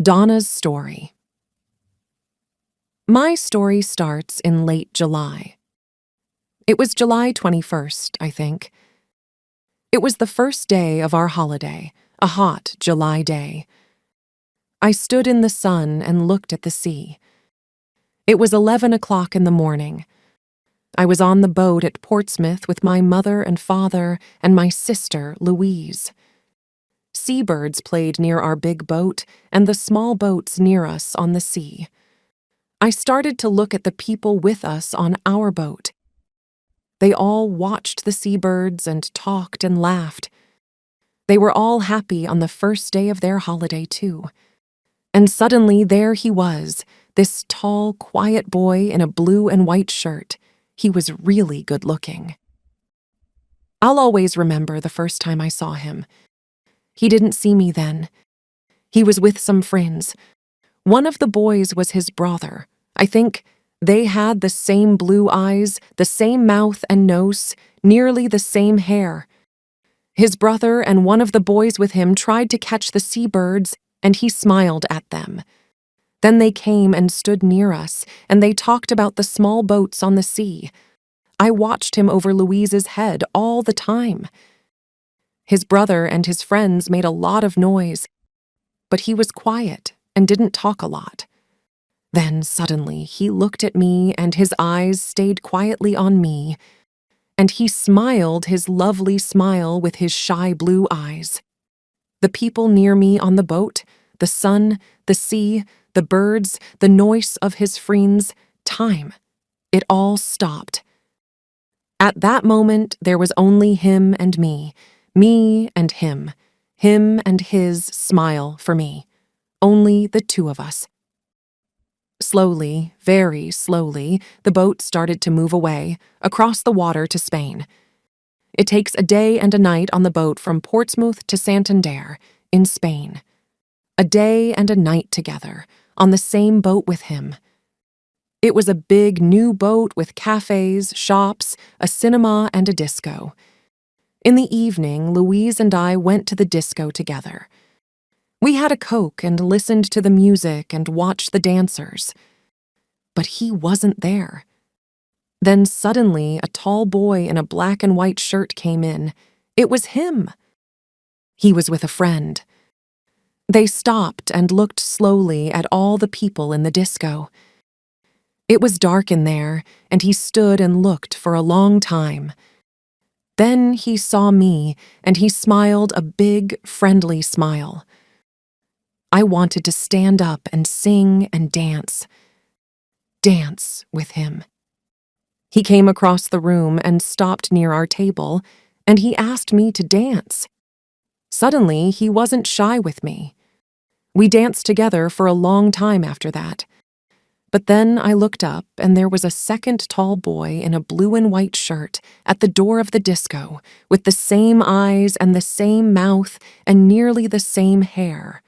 Donna's story. My story starts in late July. It was July 21st, I think. It was the first day of our holiday, a hot July day. I stood in the sun and looked at the sea. It was 11 o'clock in the morning. I was on the boat at Portsmouth with my mother and father and my sister, Louise. Seabirds played near our big boat and the small boats near us on the sea. I started to look at the people with us on our boat. They all watched the seabirds and talked and laughed. They were all happy on the first day of their holiday, too. And suddenly there he was, this tall, quiet boy in a blue and white shirt. He was really good-looking. I'll always remember the first time I saw him. He didn't see me then. He was with some friends. One of the boys was his brother. I think they had the same blue eyes, the same mouth and nose, nearly the same hair. His brother and one of the boys with him tried to catch the seabirds, and he smiled at them. Then they came and stood near us, and they talked about the small boats on the sea. I watched him over Louise's head all the time. His brother and his friends made a lot of noise, but he was quiet and didn't talk a lot. Then suddenly he looked at me and his eyes stayed quietly on me, and he smiled his lovely smile with his shy blue eyes. The people near me on the boat, the sun, the sea, the birds, the noise of his friends, time, it all stopped. At that moment there was only him and me and him and his smile for me, only the two of us. Slowly, very slowly, the boat started to move away, across the water to Spain. It takes a day and a night on the boat from Portsmouth to Santander, in Spain. A day and a night together, on the same boat with him. It was a big new boat with cafes, shops, a cinema, and a disco. In the evening, Louise and I went to the disco together. We had a Coke and listened to the music and watched the dancers. But he wasn't there. Then suddenly a tall boy in a black and white shirt came in. It was him. He was with a friend. They stopped and looked slowly at all the people in the disco. It was dark in there, and he stood and looked for a long time. Then he saw me, and he smiled a big, friendly smile. I wanted to stand up and sing and dance with him. He came across the room and stopped near our table, and he asked me to dance. Suddenly, he wasn't shy with me. We danced together for a long time after that. But then I looked up, and there was a second tall boy in a blue and white shirt at the door of the disco, with the same eyes and the same mouth and nearly the same hair.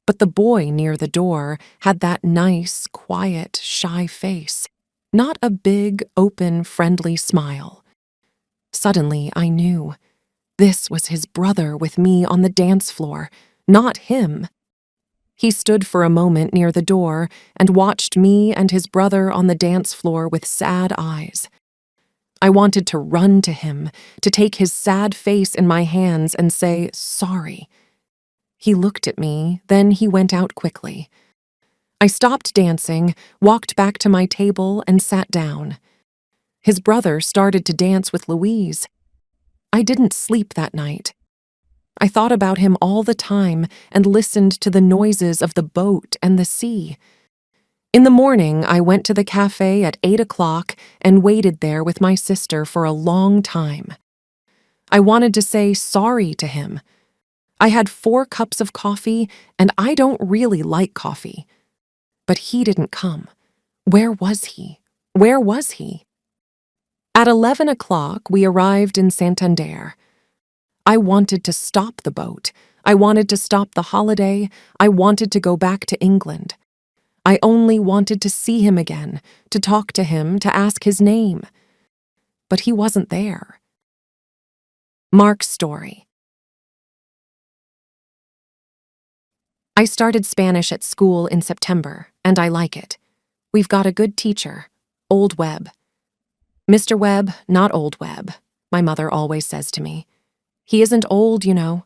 But the boy near the door had that nice, quiet, shy face, not a big, open, friendly smile. Suddenly I knew. This was his brother with me on the dance floor, not him. He stood for a moment near the door and watched me and his brother on the dance floor with sad eyes. I wanted to run to him, to take his sad face in my hands and say, "Sorry." He looked at me, then he went out quickly. I stopped dancing, walked back to my table, and sat down. His brother started to dance with Louise. I didn't sleep that night. I thought about him all the time and listened to the noises of the boat and the sea. In the morning, I went to the cafe at 8 o'clock and waited there with my sister for a long time. I wanted to say sorry to him. I had 4 cups of coffee, and I don't really like coffee. But he didn't come. Where was he? Where was he? At 11 o'clock, we arrived in Santander. I wanted to stop the boat. I wanted to stop the holiday. I wanted to go back to England. I only wanted to see him again, to talk to him, to ask his name. But he wasn't there. Mark's story. I started Spanish at school in September, and I like it. We've got a good teacher, Old Webb. Mr. Webb, not Old Webb, my mother always says to me. He isn't old, you know.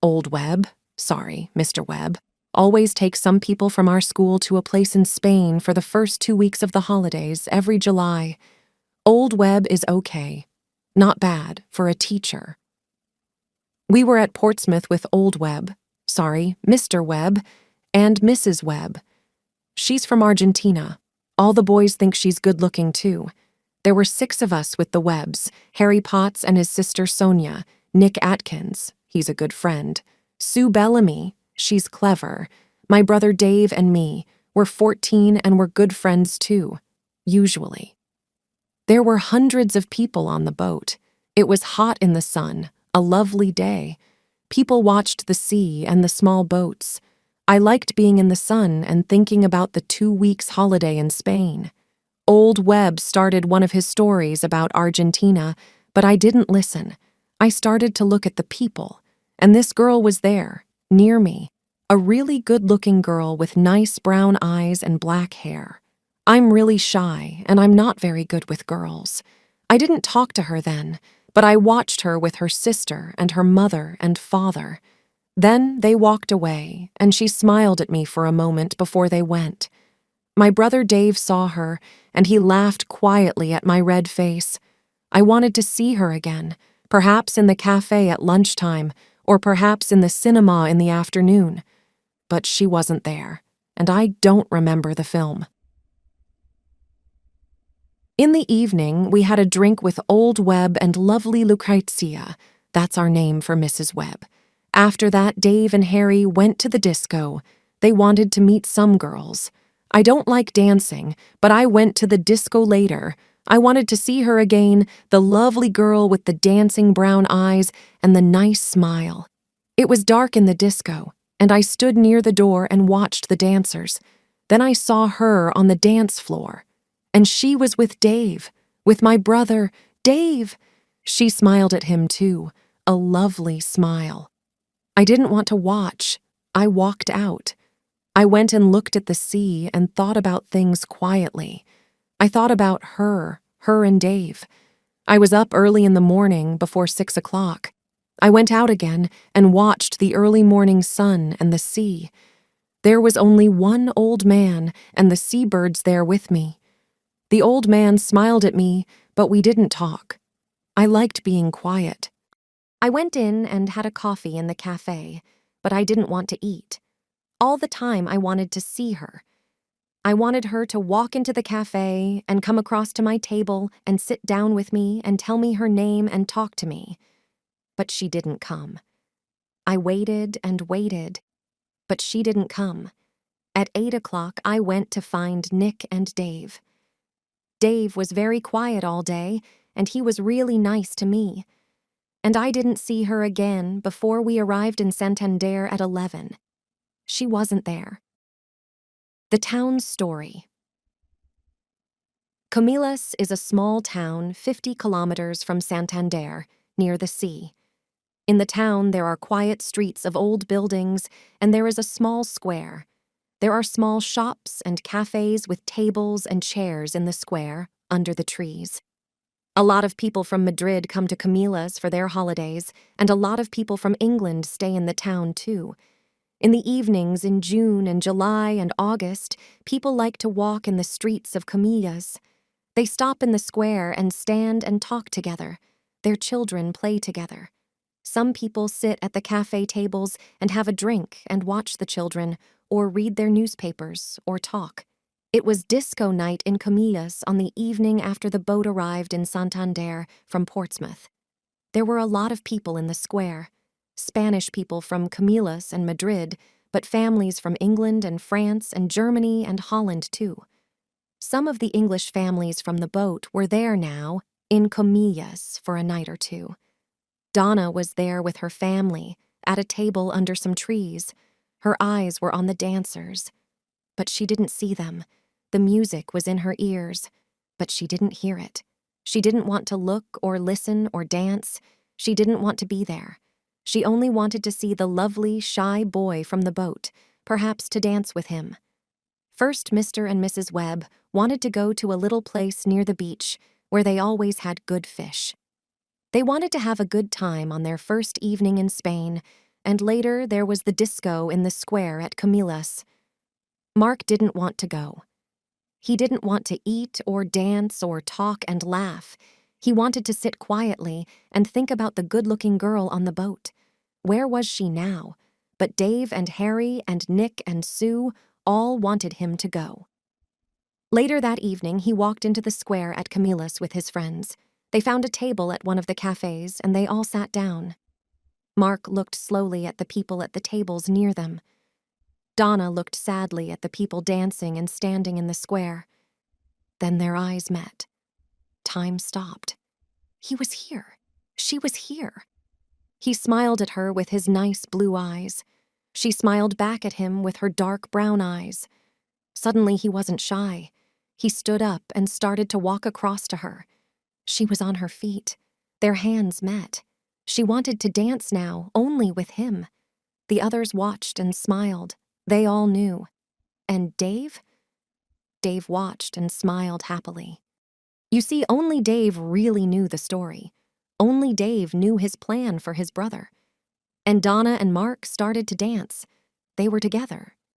Old Webb, sorry, Mr. Webb, always takes some people from our school to a place in Spain for the first 2 weeks of the holidays every July. Old Webb is okay. Not bad for a teacher. We were at Portsmouth with Old Webb, sorry, Mr. Webb, and Mrs. Webb. She's from Argentina. All the boys think she's good-looking, too. There were 6 of us with the Webbs, Harry Potts and his sister Sonia, Nick Atkins, he's a good friend, Sue Bellamy, she's clever, my brother Dave and me. We're 14 and we're good friends, too, usually. There were hundreds of people on the boat. It was hot in the sun, a lovely day. People watched the sea and the small boats. I liked being in the sun and thinking about the 2 weeks holiday in Spain. Old Webb started one of his stories about Argentina, but I didn't listen. I started to look at the people, and this girl was there, near me, a really good-looking girl with nice brown eyes and black hair. I'm really shy, and I'm not very good with girls. I didn't talk to her then, but I watched her with her sister and her mother and father. Then they walked away, and she smiled at me for a moment before they went. My brother Dave saw her, and he laughed quietly at my red face. I wanted to see her again, perhaps in the cafe at lunchtime, or perhaps in the cinema in the afternoon. But she wasn't there, and I don't remember the film. In the evening, we had a drink with Old Webb and lovely Lucrezia. That's our name for Mrs. Webb. After that, Dave and Harry went to the disco. They wanted to meet some girls. I don't like dancing, but I went to the disco later. I wanted to see her again, the lovely girl with the dancing brown eyes and the nice smile. It was dark in the disco, and I stood near the door and watched the dancers. Then I saw her on the dance floor. And she was with Dave, with my brother, Dave. She smiled at him too, a lovely smile. I didn't want to watch. I walked out. I went and looked at the sea and thought about things quietly. I thought about her and Dave. I was up early in the morning before 6 o'clock. I went out again and watched the early morning sun and the sea. There was only one old man and the seabirds there with me. The old man smiled at me, but we didn't talk. I liked being quiet. I went in and had a coffee in the cafe, but I didn't want to eat. All the time I wanted to see her. I wanted her to walk into the cafe and come across to my table and sit down with me and tell me her name and talk to me. But she didn't come. I waited and waited, but she didn't come. At 8 o'clock, I went to find Nick and Dave. Dave was very quiet all day, and he was really nice to me. And I didn't see her again before we arrived in Santander at 11. She wasn't there. The town's story. Comillas is a small town 50 kilometers from Santander, near the sea. In the town, there are quiet streets of old buildings, and there is a small square. There are small shops and cafes with tables and chairs in the square, under the trees. A lot of people from Madrid come to Comillas for their holidays, and a lot of people from England stay in the town too. In the evenings in June and July and August, people like to walk in the streets of Comillas. They stop in the square and stand and talk together. Their children play together. Some people sit at the cafe tables and have a drink and watch the children, or read their newspapers, or talk. It was disco night in Comillas on the evening after the boat arrived in Santander from Portsmouth. There were a lot of people in the square. Spanish people from Comillas and Madrid, but families from England and France and Germany and Holland too. Some of the English families from the boat were there now, in Comillas, for a night or two. Donna was there with her family, at a table under some trees. Her eyes were on the dancers. But she didn't see them. The music was in her ears, but she didn't hear it. She didn't want to look or listen or dance. She didn't want to be there. She only wanted to see the lovely, shy boy from the boat, perhaps to dance with him. First, Mr. and Mrs. Webb wanted to go to a little place near the beach where they always had good fish. They wanted to have a good time on their first evening in Spain, and later there was the disco in the square at Camilla's. Mark didn't want to go. He didn't want to eat or dance or talk and laugh. He wanted to sit quietly and think about the good-looking girl on the boat. Where was she now? But Dave and Harry and Nick and Sue all wanted him to go. Later that evening, he walked into the square at Camilla's with his friends. They found a table at one of the cafes, and they all sat down. Mark looked slowly at the people at the tables near them. Donna looked sadly at the people dancing and standing in the square. Then their eyes met. Time stopped. He was here. She was here. He smiled at her with his nice blue eyes. She smiled back at him with her dark brown eyes. Suddenly he wasn't shy. He stood up and started to walk across to her. She was on her feet. Their hands met. She wanted to dance now, only with him. The others watched and smiled. They all knew. And Dave? Dave watched and smiled happily. You see, only Dave really knew the story. Only Dave knew his plan for his brother. And Donna and Mark started to dance. They were together,